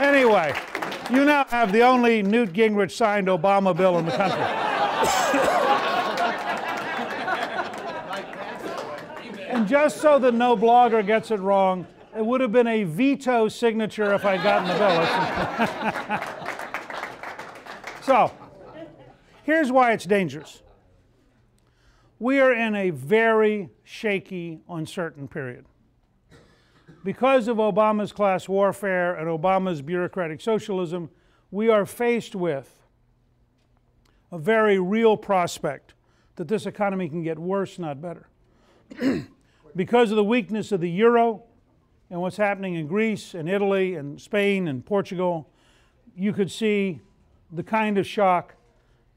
Anyway, you now have the only Newt Gingrich signed Obama bill in the country. And just so that no blogger gets it wrong, it would have been a veto signature if I'd gotten the bill. So, here's why it's dangerous. We are in a very shaky, uncertain period. Because of Obama's class warfare and Obama's bureaucratic socialism, we are faced with a very real prospect that this economy can get worse, not better. Because of the weakness of the euro and what's happening in Greece and Italy and Spain and Portugal, you could see the kind of shock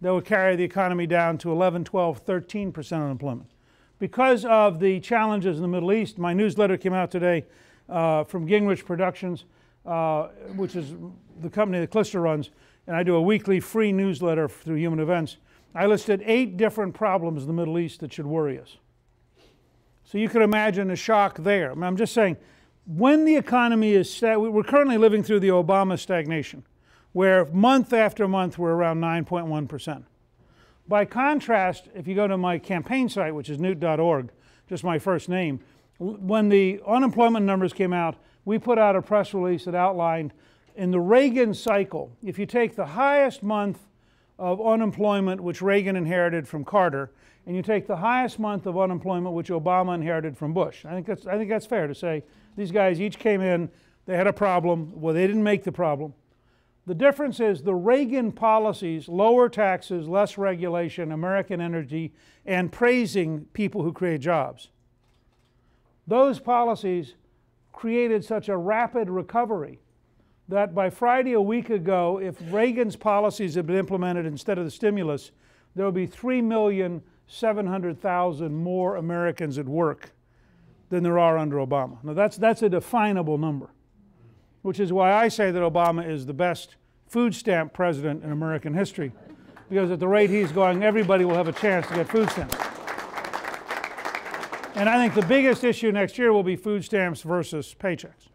that would carry the economy down to 11, 12, 13% unemployment. Because of the challenges in the Middle East, my newsletter came out today from Gingrich Productions, which is the company that Clister runs, and I do a weekly free newsletter through Human Events. I listed 8 different problems in the Middle East that should worry us. So you can imagine a shock there. I mean, I'm just saying, when the economy is, we're currently living through the Obama stagnation, where month after month we're around 9.1%. By contrast, if you go to my campaign site, which is newt.org, just my first name, when the unemployment numbers came out, we put out a press release that outlined in the Reagan cycle, if you take the highest month of unemployment which Reagan inherited from Carter, and you take the highest month of unemployment which Obama inherited from Bush. I think that's fair to say. These guys each came in, they had a problem. Well, they didn't make the problem. The difference is the Reagan policies, lower taxes, less regulation, American energy, and praising people who create jobs. Those policies created such a rapid recovery that by Friday a week ago, if Reagan's policies had been implemented instead of the stimulus, there would be 3,700,000 more Americans at work than there are under Obama. Now that's a definable number, which is why I say that Obama is the best food stamp president in American history, because at the rate he's going, everybody will have a chance to get food stamps. And I think the biggest issue next year will be food stamps versus paychecks.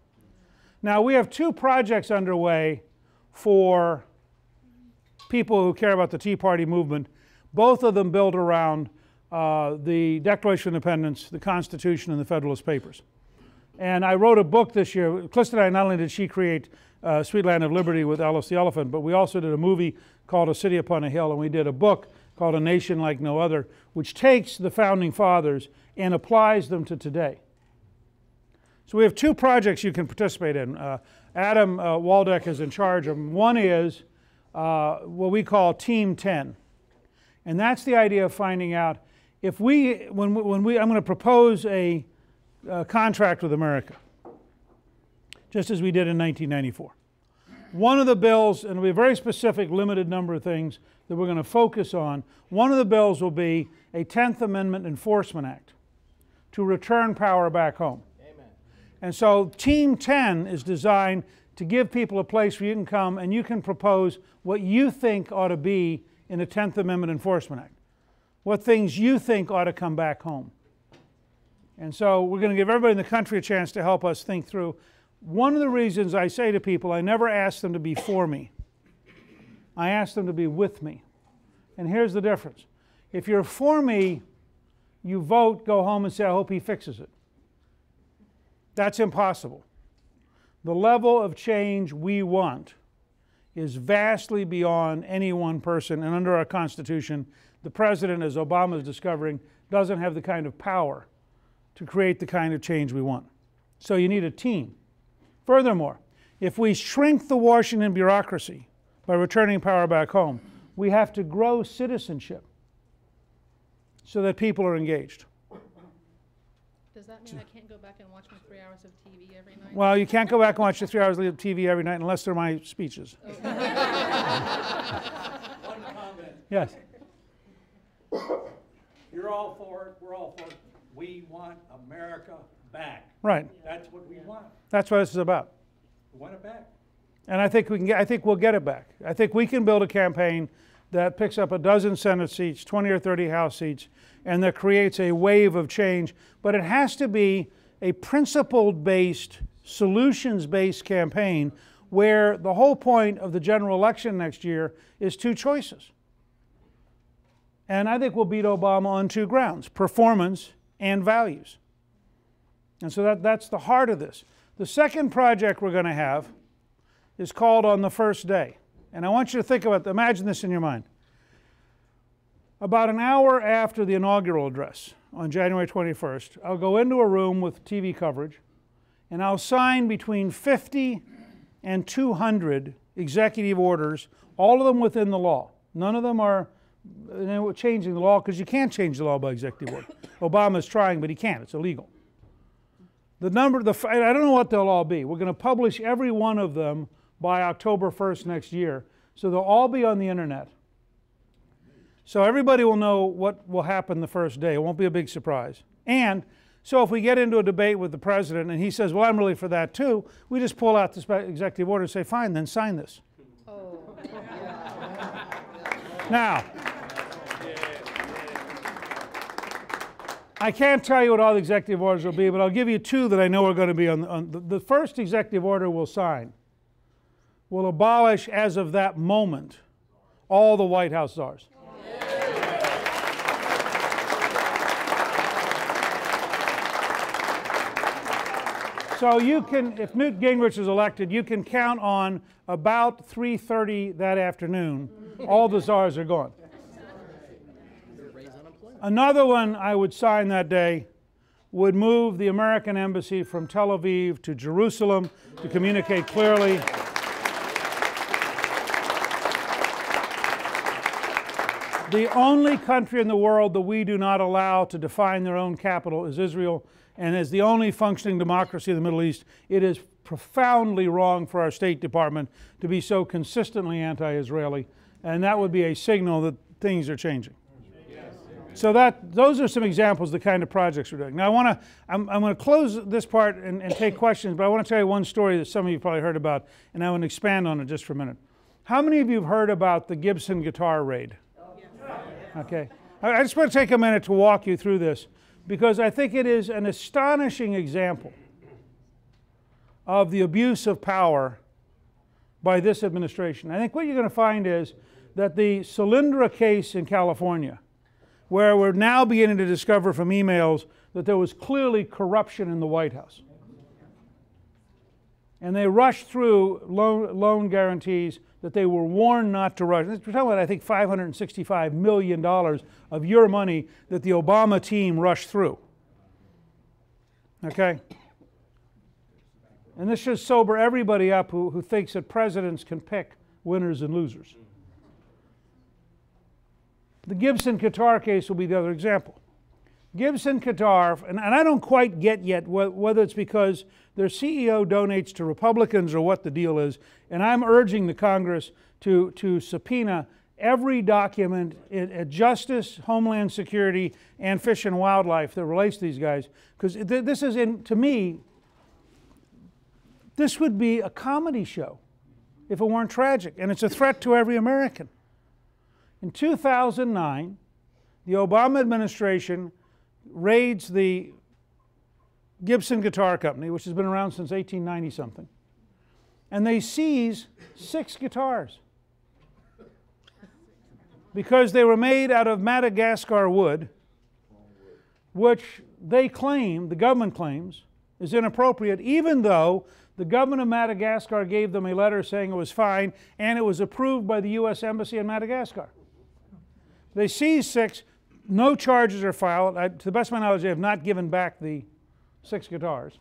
Now, we have 2 projects underway for people who care about the Tea Party movement, both of them built around the Declaration of Independence, the Constitution, and the Federalist Papers. And I wrote a book this year. Clista and I, not only did she create Sweet Land of Liberty with Alice the Elephant, but we also did a movie called A City Upon a Hill, and we did a book called A Nation Like No Other, which takes the Founding Fathers and applies them to today. So we have 2 projects you can participate in. Adam Waldeck is in charge of them. One is what we call Team 10. And that's the idea of finding out if I'm going to propose a contract with America, just as we did in 1994. One of the bills, and it'll be a very specific, limited number of things that we're going to focus on. One of the bills will be a 10th Amendment Enforcement Act to return power back home. Amen. And so Team 10 is designed to give people a place where you can come and you can propose what you think ought to be in a 10th Amendment Enforcement Act. What things you think ought to come back home. And so we're going to give everybody in the country a chance to help us think through. One of the reasons I say to people, I never ask them to be for me. I ask them to be with me. And here's the difference. If you're for me, you vote, go home and say, I hope he fixes it. That's impossible. The level of change we want is vastly beyond any one person, and under our Constitution, the President, as Obama is discovering, doesn't have the kind of power to create the kind of change we want. So you need a team. Furthermore, if we shrink the Washington bureaucracy by returning power back home, we have to grow citizenship so that people are engaged. Does that mean I can't go back and watch my 3 hours of TV every night? Well, you can't go back and watch the 3 hours of TV every night unless they're my speeches. Okay. One comment. Yes. You're all for it, we're all for it. We want America back. Right. That's what we want. That's what this is about. We want it back. And I think we'll get it back. I think we can build a campaign that picks up a dozen Senate seats, 20 or 30 House seats, and that creates a wave of change. But it has to be a principle-based, solutions-based campaign where the whole point of the general election next year is two choices. And I think we'll beat Obama on two grounds: performance and values. And so that's the heart of this. The second project we're going to have is called On the First Day. And I want you to think about, imagine this in your mind. About an hour after the inaugural address on January 21st, I'll go into a room with TV coverage and I'll sign between 50 and 200 executive orders, all of them within the law. None of them are changing the law, because you can't change the law by executive order. Obama's trying, but he can't. It's illegal. I don't know what they'll all be. We're going to publish every one of them by October 1st next year. So they'll all be on the internet. So everybody will know what will happen the first day. It won't be a big surprise. And so if we get into a debate with the president and he says, well, I'm really for that too, we just pull out the executive order and say, fine, then sign this. Oh. Now, I can't tell you what all the executive orders will be, but I'll give you two that I know are going to be on the first executive order we'll sign will abolish, as of that moment, all the White House czars. So you can, if Newt Gingrich is elected, you can count on about 3:30 that afternoon, all the czars are gone. Another one I would sign that day would move the American embassy from Tel Aviv to Jerusalem to communicate clearly. The only country in the world that we do not allow to define their own capital is Israel, and as the only functioning democracy in the Middle East, it is profoundly wrong for our State Department to be so consistently anti-Israeli, and that would be a signal that things are changing. So those are some examples of the kind of projects we're doing. Now I'm going to close this part and take questions, but I want to tell you one story that some of you probably heard about, and I want to expand on it just for a minute. How many of you have heard about the Gibson guitar raid? Okay. I just want to take a minute to walk you through this, because I think it is an astonishing example of the abuse of power by this administration. I think what you're going to find is that the Solyndra case in California, where we're now beginning to discover from emails that there was clearly corruption in the White House. And they rushed through loan guarantees that they were warned not to rush. We're talking about, I think, $565 million of your money that the Obama team rushed through. Okay? And this should sober everybody up who thinks that presidents can pick winners and losers. The Gibson Qatar case will be the other example. Gibson Qatar, and I don't quite get yet whether it's because their CEO donates to Republicans or what the deal is, and I'm urging the Congress to subpoena every document at Justice, Homeland Security, and Fish and Wildlife that relates to these guys, because this is, to me, this would be a comedy show if it weren't tragic, and it's a threat to every American. In 2009, the Obama administration raids the Gibson Guitar Company, which has been around since 1890-something, and they seize 6 guitars because they were made out of Madagascar wood, which they claim, the government claims, is inappropriate, even though the government of Madagascar gave them a letter saying it was fine, and it was approved by the U.S. Embassy in Madagascar. They seized 6. No charges are filed. To the best of my knowledge, they have not given back the 6 guitars.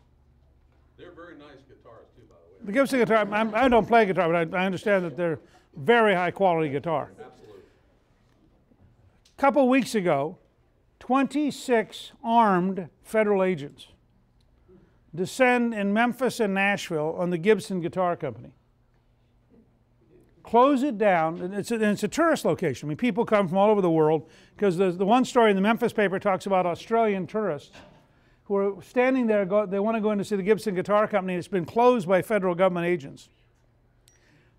They're very nice guitars, too, by the way. The Gibson guitar, I don't play guitar, but I understand that they're very high-quality guitar. Absolutely. A couple weeks ago, 26 armed federal agents descend in Memphis and Nashville on the Gibson Guitar Company. Close it down, and it's a tourist location. I mean, people come from all over the world, because the one story in the Memphis paper talks about Australian tourists who are standing there, they want to go in to see the Gibson Guitar Company. It's been closed by federal government agents.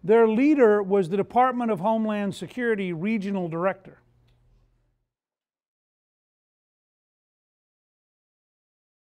Their leader was the Department of Homeland Security regional director.